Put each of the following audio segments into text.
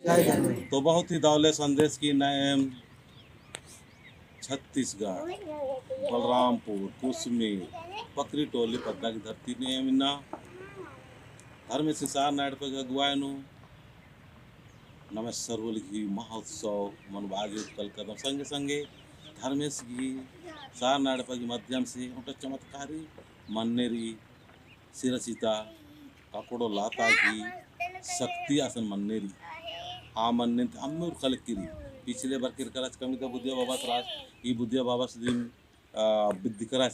तो बहुत ही दौले संदेश की नैम छत्तीसगढ़ बलरामपुर कुसमी पकरी टोली पद्दा की धरती ने मिना धर्म सिसार नाड़ पर अगुआनु नमेश्वर होली महोत्सव मनबागी उत्कल कदम संगे संगे धर्मेश की सार नाड़प के माध्यम से उनका चमत्कारी मन्नेरी सिरसिता काकोड़ो लाता की शक्ति आसन मन्नेरी आ मन्ने अम्मूर कलकिरी पिछले बार किरकराज कमी का बुद्धिया बाबा त्रास ये बुद्धिया बाबा से दिन विद्धि करा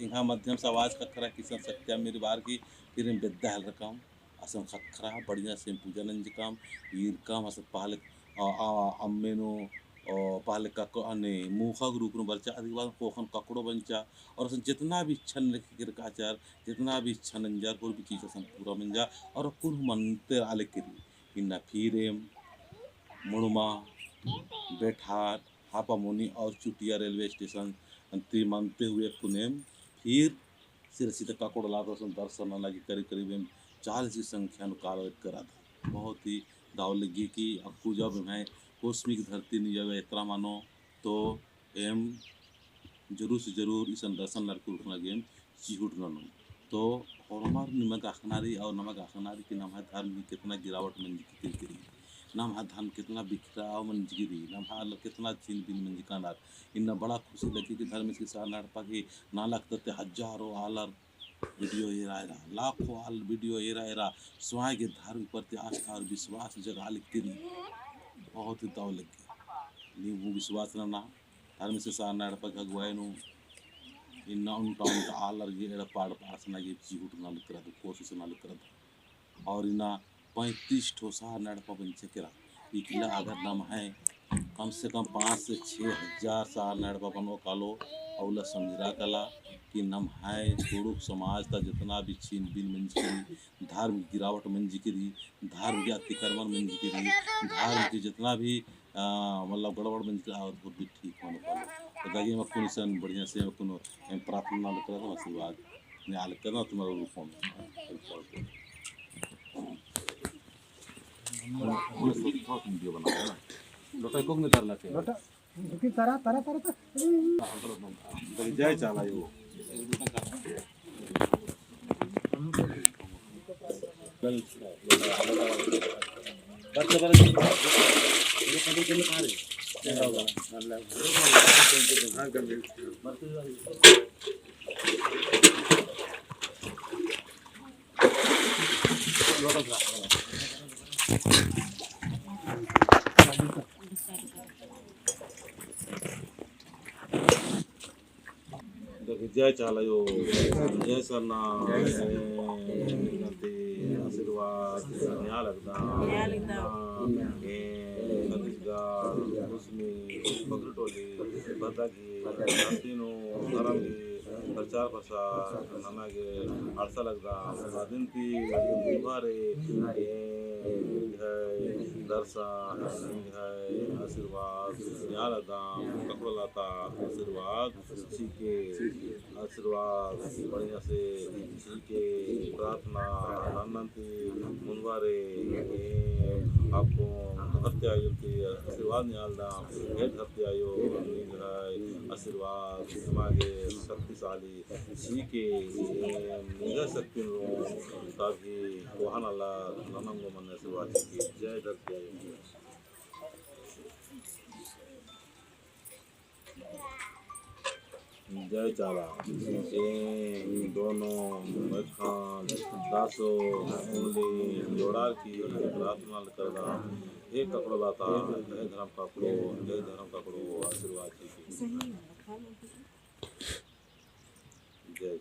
इंहा माध्यम से आवाज कखरा किसन सत्या मेरी बार की फिर इन विद्या हल रकम असम खखरा बढ़िया से पूजा नंज काम ईर काम असम पहले अम्मेनो पहले कक अने मुखा रूप में बच्चा अधिक बार कोखन ककड़ो बंचा और असम जितना भी छन किरकाचार जितना भी छन अंजार कोई भी चीज़ असम पूरा मंजा और कुल मनते आले करी इन्ना फिरेम मुड़मा बेठार हापा मुनि और चुटिया रेलवे स्टेशन अंतिम मानते हुए पुनेम फिर सिरसित काकोड़ लाता दर्शन लगी करीब करीब 40 की संख्या में कार्य करा था बहुत ही दाव लगी कि अक्कू जब मैं कोस्मिक धरती नहीं जब इतना मानो तो एम जरूर से जरूर इस दर्शन लड़को रुकना गेम चिहुट न तो और हमार नमक आखनारी और नमक आखनारी के नाम है धर्म की कितना गिरावट में गिरी नाम हा धान कितना बिखरा मन जिगिरी नाम हा कितना छीन बिन मन जिकानार इन्ना बड़ा खुशी लगी कि धर्म के साथ नाटपा की ना लगते हजारों आलर वीडियो एरा लाखों आल वीडियो एरा स्वयं के धर्म प्रति आस्था और विश्वास जगह लिखती बहुत ही दाव लगी नींबू विश्वास ना धर्म से सार नाटपा अगुवाई नु इन्ना उनका आलर गे पाड़ पासना गे चिहुट ना लिख रहा कोशिश ना लिख रहा और इन्ना 35 ठोसा नड़पा बंचे करा इकला अगर नाम है कम से कम 5 से 6 हजार साल नड़पा बनो कालो अवला समझरा कला कि नम है तुड़ुक समाज का जितना भी छीन बिन मंजिकरी धर्म की गिरावट मंजिकरी धर्म की अतिक्रमण मंजिकरी धर्म की जितना भी मतलब गड़बड़ मंजिकरी और भी ठीक होने पालो तो दागी मैं कुछ सन बढ़िया से कुछ प्रार्थना करता हूँ आशीर्वाद न्याल करना तुम्हारे रूपों में वीडियो बनाया ना लोटा को में करला के लोटा की करा करा करा तो जय चला यो कल बच्चे बड़े ये कभी के कहां रे हां कर लोटा जय चालयो जय सरना आशीर्वाद न्याय लगता छत्तीसगढ़ उसमें पकड़ टोली बतागी हस्तीनो धर्म प्रचार प्रसार नमागे अड़सा लगता दिन की बुधवारे दर्शन आशीर्वाद न्यालदाम कपड़लाता आशीर्वाद सीखे आशीर्वाद बढ़िया से सीखे प्रार्थना नन्नंती मुनवारे आपको हत्यायो के आशीर्वाद न्यालदाम हेड हत्यायो आशीर्वाद समागे शक्तिशाली सीखे निगा शक्ति तभी वहां अल्लाह नमंगो मन आशीर्वाद की जय धरती जय चाला दोनों खान दासो उंगली जोड़ार की प्रार्थना करना एक कपड़ो लाता जय धर्म कपड़ो आशीर्वाद की जय